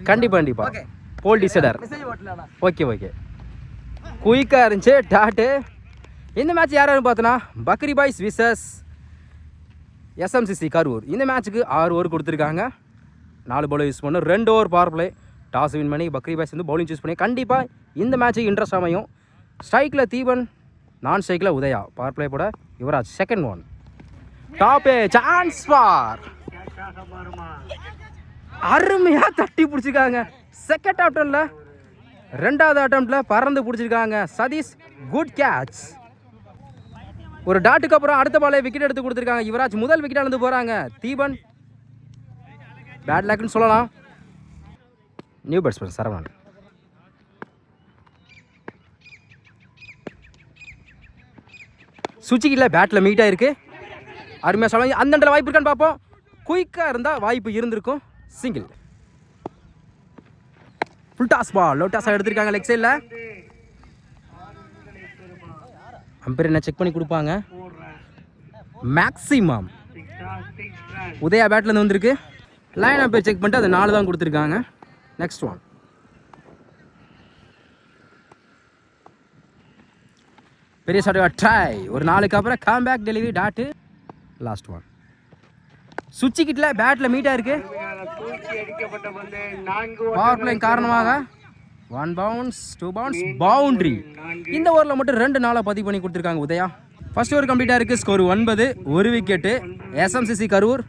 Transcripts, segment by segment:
கண்டிப்பா போல் decider. Okay குயிக்காக இருந்துச்சு டாட்டு. இந்த மேட்ச் யாரும் பார்த்தோன்னா பக்ரி பாய்ஸ் விசஸ் எஸ்எம்சிசி கரூர். இந்த மேட்ச்சுக்கு 6 ஓவர் கொடுத்துருக்காங்க. 4 பவுலர் யூஸ் பண்ணணும். 2 over power play. Toss win பண்ணி பக்ரி பாய்ஸ் வந்து பவுலிங் சூஸ் பண்ணி கண்டிப்பாக இந்த மேட்ச்சுக்கு இன்ட்ரெஸ்ட் அமையும். ஸ்ட்ரைக்கில் தீபன், நான் ஸ்ட்ரைக்கில் உதயா, பவர் பிளே போட Yuvraj. Second one top chance for. அருமையாக தட்டி பிடிச்சிருக்காங்க. செகண்ட் அட்டம்ப்டில், 2வது அட்டம்ப்டில் பறந்து பிடிச்சிருக்காங்க சதீஷ். Good catch. ஒரு டாட்டுக்கு அப்புறம் அடுத்த பாலே விக்கெட் எடுத்து கொடுத்துருக்காங்க யுவராஜ். முதல் விக்கெட் இழந்து போகிறாங்க. தீபன் பேட் லக்னு சொல்லலாம். New batsman Saravanan. சுச்சிக்கில் பேட்டில் மீட் ஆயிருக்கு. அருமையாக சொல்லலாம். அந்த இடத்துல வாய்ப்பு இருக்கான்னு பார்ப்போம். குயிக்காக இருந்தால் வாய்ப்பு இருந்திருக்கும். Single. Full toss ball. Low டாஸாக எடுத்திருக்காங்க லெக் சைடில். அம்பையர் என்ன செக் பண்ணி கொடுப்பாங்க. மேக்ஸிமம் உதயா பேட்லேருந்து வந்திருக்கு. லைன் அம்பையர் செக் பண்ணிட்டு அது 4 தான் கொடுத்துருக்காங்க. நெக்ஸ்ட் ஒன் பெரிய ஷாட் ட்ரை. ஒரு 4க்கு அப்புறம் come back delivery dot. Last one சுவிட்ச் கிட்டில் பேட்டில் மீட்டாக இருக்கு. பவர் பிளே காரணமாக 1 பவுன்ஸ் 2 பவுன்ஸ் பவுண்டரி. இந்த ஓவரில் மட்டும் 2 நாளாக பதிவு பண்ணி கொடுத்துருக்காங்க உதயா. ஃபர்ஸ்ட் ஓவர் கம்ப்ளீட்டாக இருக்குது. Score 9, 1 wicket. SMCC Karur.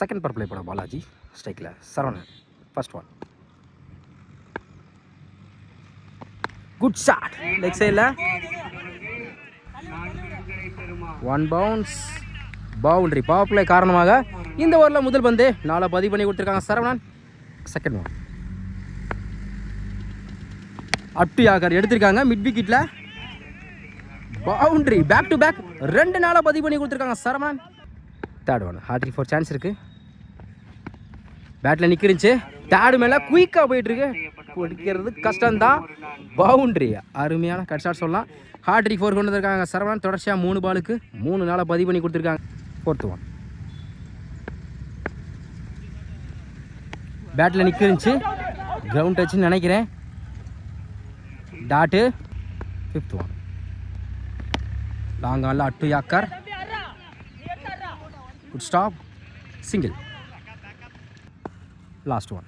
Second power play போட பாலாஜி. ஸ்ட்ரைக்கில் Saravanan. First one good shot leg சைடில். 1 பவுன்ஸ் பவுண்டரி. பவர் பிளே காரணமாக இந்த ஓவரில் முதல் பந்து 4 பதிவு பண்ணி கொடுத்துருக்காங்க சரவணன். செகண்ட் ஒன் அப்டு யாக்கர் எடுத்திருக்காங்க மிட் விக்கெட்டில். பவுண்டரி. பேக் டு பேக் 2 நாளாக பதிவு பண்ணி கொடுத்துருக்காங்க Saravanan. Third one hattrick 4 chance இருக்குது. பேட்டில் நிற்கிருந்துச்சு. தேர்டு மேலே குயிக்காக போயிட்டுருக்கு. பிடிக்கிறது கஷ்டம்தான். பவுண்டரி. அருமையான கட் ஷாட் சொல்லலாம். ஹார்ட்ரிக் 4 கொண்டு வந்திருக்காங்க சரவணன். தொடர்ச்சியாக 3 பாலுக்கு 3 நாளாக பதிவு பண்ணி கொடுத்துருக்காங்க. ஃபோர்த் ஒன் பேட்டில் நிற்கிருந்துச்சு. கிரவுண்ட் டச்சுன்னு நினைக்கிறேன். டாட்டு. ஃபிஃப்த் ஒன் லாங் ஆனில் அட்டு yorker. Good stop. Single. Last one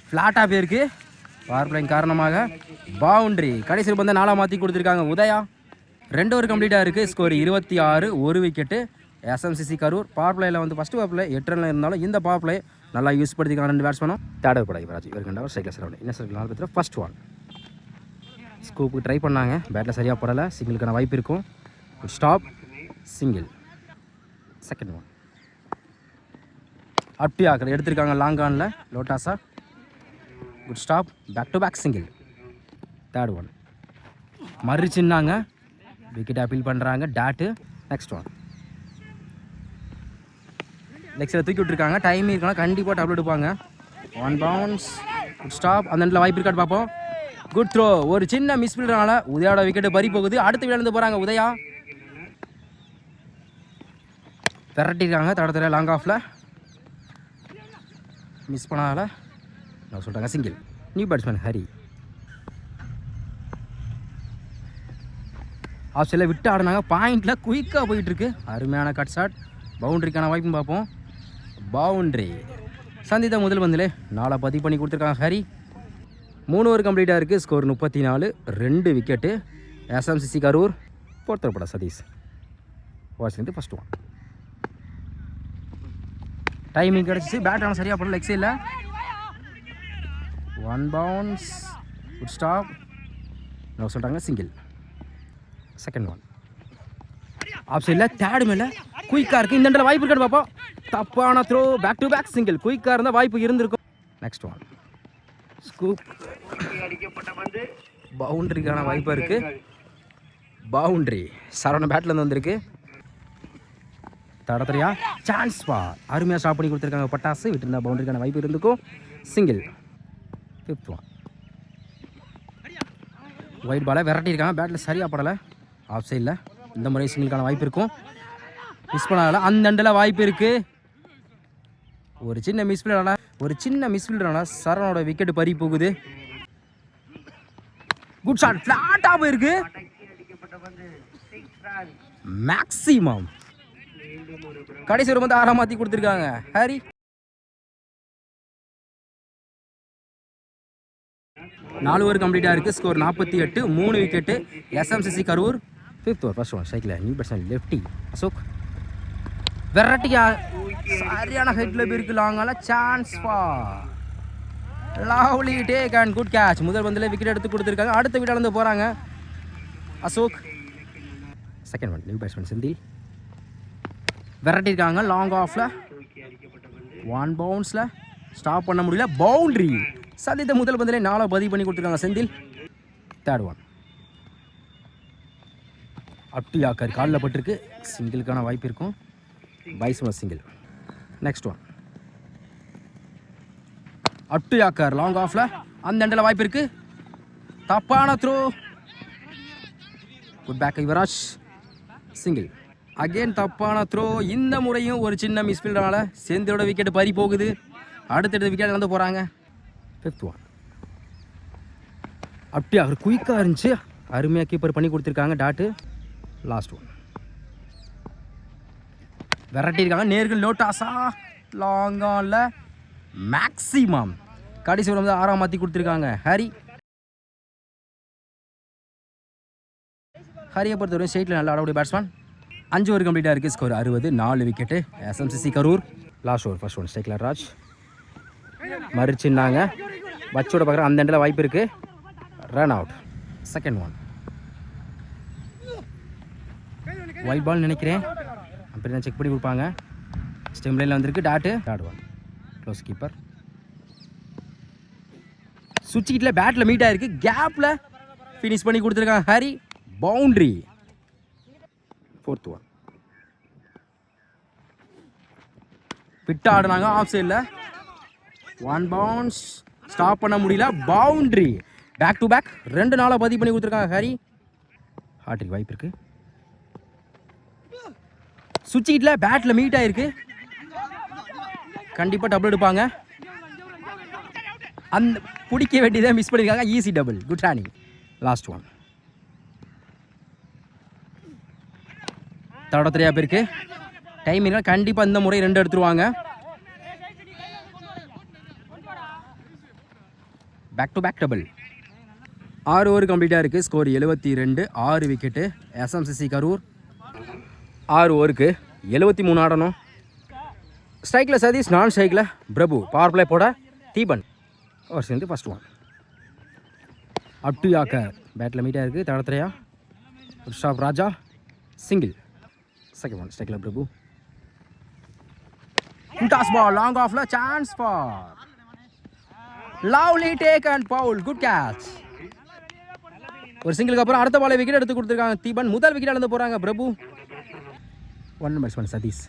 ஃப்ளாட்டாக போயிருக்கு. பவர் பிளேயிங் காரணமாக பவுண்டரி. கடைசி பந்தை 4 மாற்றி கொடுத்துருக்காங்க உதயா. 2 ஓவர் கம்ப்ளீட்டாக இருக்குது. Score 26, 1 wicket. SMCC Karur. Power பிளேயில் வந்து ஃபஸ்ட்டு பவர் பிளே 8 ரனில் இருந்தாலும் இந்த பவர் பிளே நல்லா யூஸ் படுத்திக்கான 2 பேட்ஸ்மேனும். தேர்ட் பட யுவராஜ். இவர் 2 ஓவர் சைக்கிள் சரவணன். இன்னும் சைக்கிள் 4 பேர். ஃபர்ஸ்ட் ஒன் ஸ்கூப்புக்கு ட்ரை பண்ணாங்க. பேட்டில் சரியாக போடலை. சிங்கிளுக்கான வாய்ப்பு இருக்கும். Good stop. Single. Second one up to yorker எடுத்திருக்காங்க லாங் ஆனில் லோட்டாஸா. Good stop. Back to back single. Third one மறுச்சின்னாங்க. விக்கெட் அப்பீல் பண்ணுறாங்க டாட்டு. நெக்ஸ்ட் ஒன் லெக்ஸில் தூக்கி விட்டுருக்காங்க. டைம் இருக்காங்க. கண்டிப்பாக டபுள் எடுப்பாங்க. 1 பவுன்ஸ். Good stop. அந்த இடத்துல வாய்ப்பு இருக்காட்டு பார்ப்போம். Good throw. ஒரு சின்ன மிஸ் பண்ணுறதுனால உதயாவோட விக்கெட்டு பறி போகுது. அடுத்து விளையாண்டு போகிறாங்க உதயா. விரட்டிருக்காங்க தடத்துல லாங் ஆஃபில். மிஸ் பண்ணால நான் சொல்கிறாங்க single. New batsman Hari. Off சைடில் விட்டு ஆடினாங்க. பாயிண்டில் குயிக்காக போயிட்டுருக்கு. அருமையான கட் ஷாட். பவுண்டரிக்கான வாய்ப்புன்னு பார்ப்போம். பவுண்டரி. சந்தித்த முதல் பந்தில் 4 பதிவு பண்ணி கொடுத்துருக்காங்க ஹரி. 3 ஓவர் கம்ப்ளீட்டாக இருக்குது. Score 34, 2 wicket. SMCC Karur. Fourth பட சதீஷ். வாட்ஸ்லேருந்து ஃபர்ஸ்ட் ஒன் டைமிங் கிடச்சிச்சு. பேட் ஆனால் சரியாக போடல. லெக் சைடில் 1 பவுன்ஸ். Good stop. நான் சொல்கிறாங்க சிங்கிள். செகண்ட் ஒன் ஆஃப் சைடில் தேர்டு மேலே குயிக்காக இருக்குது. இந்த இடத்துல வாய்ப்பு இருக்கான்னு பார்ப்போம். தப்பான throw. Back to back single. குயிக்காக இருந்தால் வாய்ப்பு இருந்திருக்கும். Next one scoop. பவுண்டரிக்கான வாய்ப்பாக இருக்குது. பவுண்டரி. சரவண பேட்லேருந்து வந்திருக்கு. தடத்தரையா சான்ஸ் பா. அருமையாக ஸ்டாப் பண்ணி கொடுத்துருக்காங்க பட்டாசு. விட்டுருந்தா பவுண்டரிக்கான வாய்ப்பு இருந்துக்கும். சிங்கிள். ஃபிஃப்த் ஒன் ஒயிட் பாலை விரட்டியிருக்காங்க. பேட்டில் சரியாக படலை. ஆஃப் சைடில் இந்த முறை சிங்கிளுக்கான வாய்ப்பு இருக்கும். மிஸ் பண்ணால அந்த அண்டில் வாய்ப்பு இருக்குது. ஒரு சின்ன மிஸ்ஃபீல்டரானா சரணோட விக்கெட் பறி போகுது. குட் ஷாட், ஃப்ளாட்டாக போயிருக்கு. மேக்ஸிமம் கடைசி ஒரு வந்து 6 மாற்றி கொடுத்துருக்காங்க ஹரி. நாலு ஓவர் கம்ப்ளீட்டாக இருக்குது. Score 48, 3 wicket. SMCC Karur. 5th over first one ஸ்ட்ரைக்கில் நியூ பேட்ஸ்மேன் லெஃப்டி அசோக். வெரைட்டியா சரியான ஹெட்ல போயிருக்கு. லாங்கால chance for lovely take and good catch. முதல் பந்தில் விக்கெட் எடுத்து கொடுத்துருக்காங்க. அடுத்த விக்கெட் வந்து போகிறாங்க Ashok. Second one new batsman Senthil. விரட்டிருக்காங்க லாங் ஆஃபில். 1 பவுன்ஸில் ஸ்டாப் பண்ண முடியல. பவுண்ட்ரி. சந்தித்த முதல் பந்திலே 4 பதிவு பண்ணி கொடுத்துருக்காங்க செந்தில். தேர்ட் ஒன் அப்டி ஆக்கர் காலில் பட்டிருக்கு. சிங்கிளுக்கான வாய்ப்பு இருக்கும். பைஸ்மஸ் single. Next one அப்டு yorker long ஆஃப்ல அந்த எண்டில் வாய்ப்பு இருக்கு. தப்பான throw. Good back Yuvraj. Single. Again தப்பான த்ரோ. இந்த முறையும் ஒரு சின்ன மிஸ்ஃபீல்டனால செந்திலோட விக்கெட் பறி போகுது. அடுத்தடுத்த விக்கெட் வந்து போகிறாங்க. 5th ஒன் அப்டி யாக்கர் குயிக்காக இருந்துச்சு. அருமையாக கீப்பர் பண்ணி கொடுத்துருக்காங்க டாட்டு. லாஸ்ட் ஒன் விரட்டிருக்காங்க நேர்கள் லோட்டாஸா லாங் ஆன்ல மேக்ஸிமம். கடைசி ஒரு வந்து 6 மாற்றி கொடுத்துருக்காங்க ஹரி. ஹரியை பொறுத்தவரை ஸ்டேட்டில் நல்லா ஆடக்கூடிய பேட்ஸ்மேன். 5 ஓவர் கம்ப்ளீட்டாக இருக்குது. Score 60, 4 wicket. SMCC Karur. Last over first one ஸ்ட்ரைக்கில் ராஜ். மறிச்சுன்னாங்க பச்சோட பார்க்குற அந்த எண்டில் வாய்ப்பு இருக்குது. Run out. Second one wide ball நினைக்கிறேன். அப்படி தான் செக் பண்ணி கொடுப்பாங்க. ஸ்டெம் லைனில் வந்திருக்கு dot. Third one close keeper. சுவிட்ச் கிட்டில் பேட்டில் மீட் ஆகிருக்கு. கேப்பில் ஃபினிஷ் பண்ணி கொடுத்துருக்காங்க ஹரி. பவுண்ட்ரி. 4th ஒன் பிட் ஆடினாங்க ஆஃப் சைடில். 1 பவுன்ஸ் ஸ்டாப் பண்ண முடியல. பவுண்ட்ரி. பேக் டு பேக் 2 நாளாக பதிவு பண்ணி கொடுத்துருக்காங்க ஹரி. ஹார்ட்ரிக் வாய்ப்பு இருக்குது. சுவிட்ச் கிட்டில் பேட்டில் மீட் ஆகிருக்கு. கண்டிப்பாக டபுள் எடுப்பாங்க. அந்த பிடிக்க வேண்டியதை மிஸ் பண்ணியிருக்காங்க. Easy double. Good running. Last one தட 3 பேருக்கு டைம் இருந்தால் கண்டிப்பாக இந்த முறை 2 எடுத்துருவாங்க. Back to back double. 6 over கம்ப்ளீட்டாக இருக்குது. Score 72, 6 wicket. எஸ்எம்சிசி கரூர். 6 ஓவருக்கு 73 ஆடணும். ஸ்ட்ரைக்கில் சதீஷ், நான் ஸ்ட்ரைக்கில் பிரபு. பவர் பிளே போட தீபன். ஒரு சேர்ந்து ஃபர்ஸ்ட் ஒன் அப்டு யாக்கர் பேட்டில் மீட்டாக இருக்குது. தடத்திரையா ஒரு stop Raja. Single. Second one ஸ்ட்ரைக்கில் பிரபு. டாஸ் பால் லாங் ஆஃப்ல chance for lovely take and bowl. Good catch. ஒரு சிங்கிளுக்கு அப்புறம் அடுத்த பாலை விக்கெட் எடுத்து கொடுத்துருக்காங்க தீபன். முதல் விக்கெட் இழந்து போகிறாங்க பிரபு. 1 batsman Satish.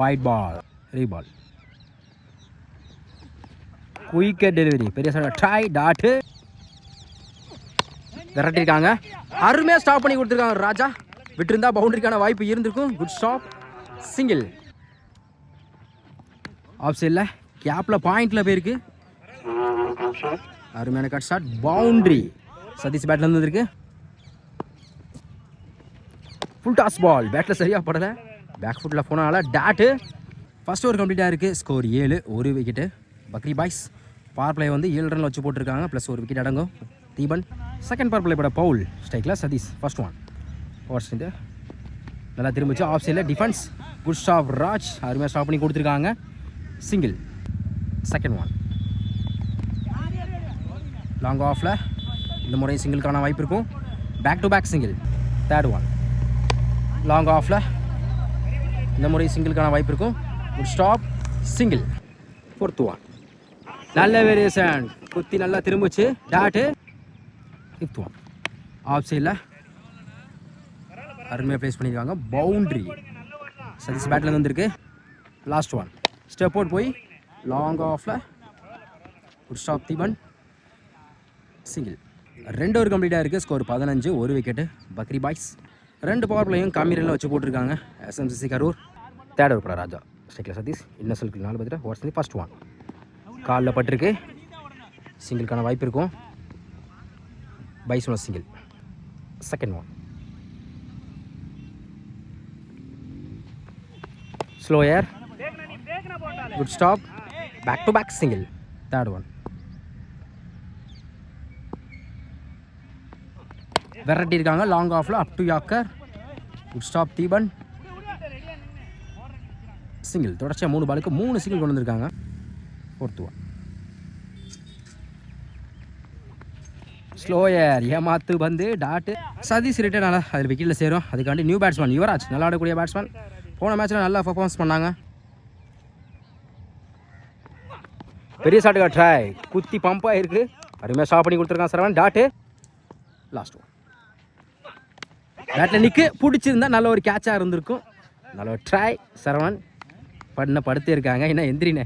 White ball ரீபால். குயிக்கட் delivery. பெரிய ட்ரை டாட்டு. விரட்டிருக்காங்க. அருமையாக ஸ்டாப் பண்ணி கொடுத்துருக்காங்க ராஜா. விட்டுருந்தா பவுண்டரிக்கான வாய்ப்பு இருந்திருக்கும். Good stop. சிங்கிள். ஆஃப் சைடில் கேப்பில் பாயிண்டில் போயிருக்கு. அருமையான கட் ஷாட். பவுண்டரி. சதீஷ் பேட்டில் இருந்திருக்கு. Full toss ball. பேட்டில் சரியாக படலை. பேக் ஃபுட்டில் போனால டாட்டு. ஃபர்ஸ்ட் ஓவர் கம்ப்ளீட்டாக இருக்குது. Score 7, 1 wicket. Bakri boys power play வந்து 7 ரன் வச்சு போட்டிருக்காங்க. ப்ளஸ் 1 விக்கெட் அடங்கும். தீபன். செகண்ட் பவர் பிளே போட பவுல். ஸ்ட்ரைக்கில் சதீஷ். ஃபர்ஸ்ட் ஒன் ஓவர் ஸ்டிண்டு நல்லா திரும்பிச்சு. ஆஃப் சைடில் டிஃபென்ஸ். Good stop Raj. அருமையாக ஸ்டாப் பண்ணி கொடுத்துருக்காங்க. சிங்கிள். செகண்ட் ஒன் லாங் ஆஃபில் இந்த முறை சிங்கிளுக்கான வாய்ப்பு இருக்கும். Back to back single. Third one long ஆஃபில் இந்த முறை சிங்கிளுக்கான வாய்ப்பு இருக்கும். Good stop. Single. 4th one நல்ல வேரியேஷன். குத்தி நல்லா திரும்பிச்சு டாட்டு. 5th ஒன் ஆஃப் சைடில் அருமையாக ப்ளேஸ் பண்ணியிருக்காங்க. பவுண்ட்ரி. சதீஷ் பேட்டில் வந்துருக்கு. லாஸ்ட் ஒன் ஸ்டெப் அவுட் போய் லாங் ஆஃபில் good stop Deepan. Single. 2 over கம்ப்ளீட்டாக இருக்குது. Score 15, 1 wicket. Bakri boys. 2 power பிளேயும் கம்மியில் வச்சு போட்டிருக்காங்க SMCC Karur. Third over Raja ஸ்ட்ரைக்கில் சதீஷ் இன்னசலுக்கு 4 பார்த்துட்டு ஓவர்ஸ் ஃபர்ஸ்ட் ஒன் காலில் பட்டிருக்கு. சிங்கிளுக்கான வாய்ப்பு இருக்கும். பைசோன single. Second one slower good stop back to back single. Third one variety இருக்காங்க லாங் ஆஃபில் up to yorker good stop Deepan single. தொடர்ச்சியாக 3 பாலுக்கு 3 சிங்கிள் கொண்டு வந்திருக்காங்க. ஃபோர்த் ஒன் ஸ்லோயர் ஏமாத்து பந்து டாட்டு. சதீஷ் ரிட்டர்ன் ஆனால் அதில் விக்கெட்டில் சேரும். அதுக்காண்டி நியூ பேட்ஸ்மேன் யுவராஜ் நல்லா ஆடக்கூடிய பேட்ஸ்மேன். போன மேட்ச்சில் நல்லா பர்ஃபார்மன்ஸ் பண்ணாங்க. பெரிய ஷாட்டுக்கா ட்ரை குத்தி பம்பாக இருக்குது. அருமையாக ஸ்டாப் பண்ணி கொடுத்துருக்கான் சரவன். டாட்டு. லாஸ்ட் ஒன் பேட்டில் நிற்கு பிடிச்சிருந்தா நல்ல ஒரு கேட்சாக இருந்திருக்கும். நல்ல ஒரு ட்ரை சரவன் படுத்தே இருக்காங்க. என்ன எந்திரினே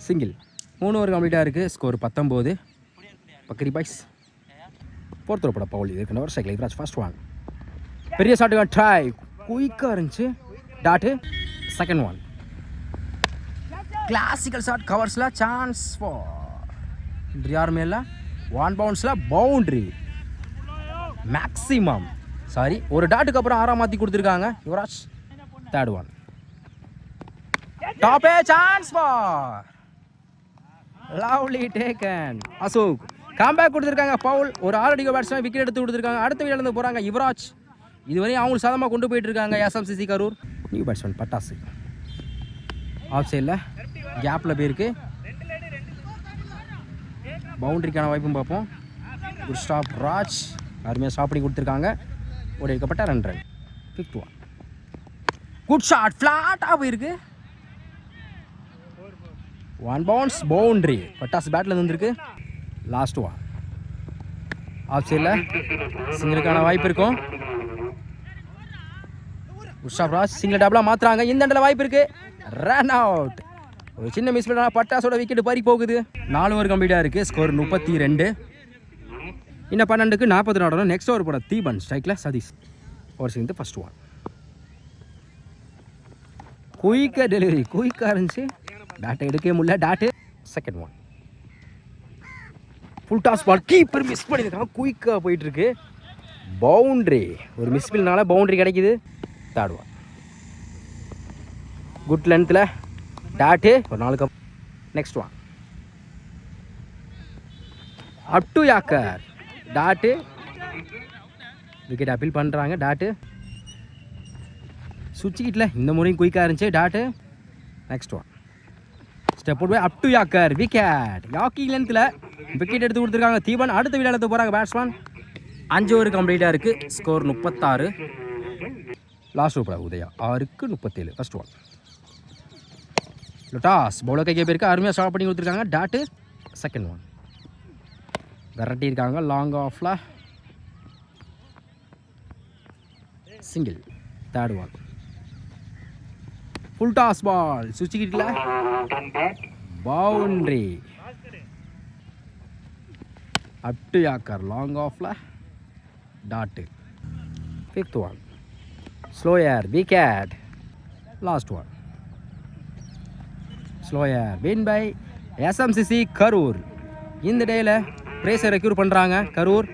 சிங்கிள். 3 ஓவர் கம்ப்ளீட்டாக இருக்குது. Score 19. Bakkari boys. Fourth over bowl இதுக்கு ஒரு சைக்கிள் யுவராஜ் ஃபர்ஸ்ட் ஒன் பெரிய ஷாட்டுக்கா ட்ரை குயிக்காக இருந்துச்சு. Dot. Second one classical shot கவர்ஸில் சான்ஸ் ஃபார் யாருமே இல்லை. 1 பவுன்ஸில் பவுண்ட்ரி மேக்ஸிமம். சாரி ஒரு டாட்டுக்கு அப்புறம் 6 மாற்றி கொடுத்துருக்காங்க யுவராஜ். தேர்ட் ஒன் டாப்பே chance for lovely taken. Ashok comeback கொடுத்துருக்காங்க. பவுல் ஒரு ஆல்ரெடி பேட்ஸ்மேன் விக்கெட் எடுத்து கொடுத்துருக்காங்க. அடுத்த வீடியோலேருந்து போகிறாங்க யுவராஜ். இதுவரையும் அவங்களுக்கு சாதமாக கொண்டு போயிட்டு இருக்காங்க எஸ்எம்சிசி கரூர். நியூ பேட்ஸ்மேன் பட்டாசு ஆஃப் சைடில் கேப்பில் போயிருக்கு. பவுண்டரிக்கான வாய்ப்பும் பார்ப்போம். குட் ஸ்டாப் ராஜ் அருமையாக ஸ்டாப் பண்ணி கொடுத்துருக்காங்க. ஒரு எடுக்கப்பட்ட 2 run. Fifth one good shot ஃப்ளாட்டாக போயிருக்கு. 1 பவுன்ஸ் பவுண்ட்ரி பட்டாசு பேட்டில் இருந்திருக்கு. லாஸ்ட் ஒன் ஆஃப் சைடில் சிங்கிளுக்கான வாய்ப்பு இருக்கும். குட் ஸ்டாப் ராஜ் சிங்கிள் டபுளாக மாற்றுறாங்க. இந்த இடத்துல வாய்ப்பு இருக்குது. Run out. ஒரு சின்ன மிஸ் பண்ணா பட்டாசோட விக்கெட் பறி போகுது. 4 ஓவர் கம்ப்ளீட்டாக இருக்குது. ஸ்கோர் 32. இன்னும் 12க்கு 40 ஆடணும். நெக்ஸ்ட் ஓவர் போட தீபன் ஸ்ட்ரைக்கில் சதீஷ். ஓவர் சேர்ந்து ஃபர்ஸ்ட் ஒன் குயிக்காக டெலிவரி குயிக்காக இருந்துச்சு. பேட்டை எடுக்கவே முடியல. Dot. Second one full toss ball keeper miss பண்ணியிருக்காங்க. குயிக்காக போயிட்டுருக்கு. பவுண்ட்ரி ஒரு மிஸ்பில்னால பவுண்ட்ரி கிடைக்குது. தேர்ட் ஒன் குட் லென்த்தில் டாட்டு ஒரு 4 கப். Next one up to yorker dot wicket appeal பண்ணுறாங்க. டாட்டு சுவிட்சிக்கிட்டில் இந்த முறையும் குயிக்காக இருந்துச்சு. டாட்டு. நெக்ஸ்ட் ஒன் ஸ்டெப் போட்டு அப் டு யாக்கர் விக்கெட். யாக்கி லென்த்தில் விக்கெட் எடுத்து கொடுத்துருக்காங்க. தீபன் அடுத்த விளையாடுறது போகிறாங்க பேட்ஸ்மேன். 5 ஓவர் கம்ப்ளீட்டாக இருக்குது. ஸ்கோர் 36. லாஸ்ட் ஓவர் உதயா 6க்கு 37. ஃபர்ஸ்ட் ஒன் டாஸ் பவுலர் கைக்கே போயிருக்கு. அருமையாக ஸ்டாப் பண்ணி கொடுத்துருக்காங்க. டாட்டு. செகண்ட் ஒன் வெரைட்டி இருக்காங்க லாங் ஆஃபில் single. Third one full toss ball சுவிட்சிக்கிட்டில் boundary up to yorker long ஆஃபில் dot. Fifth one slower wicket. Last one slower win by SMCC Karur. இந்த டேயில் ப்ரைஸை ரெக்யூர் பண்ணுறாங்க கரூர்.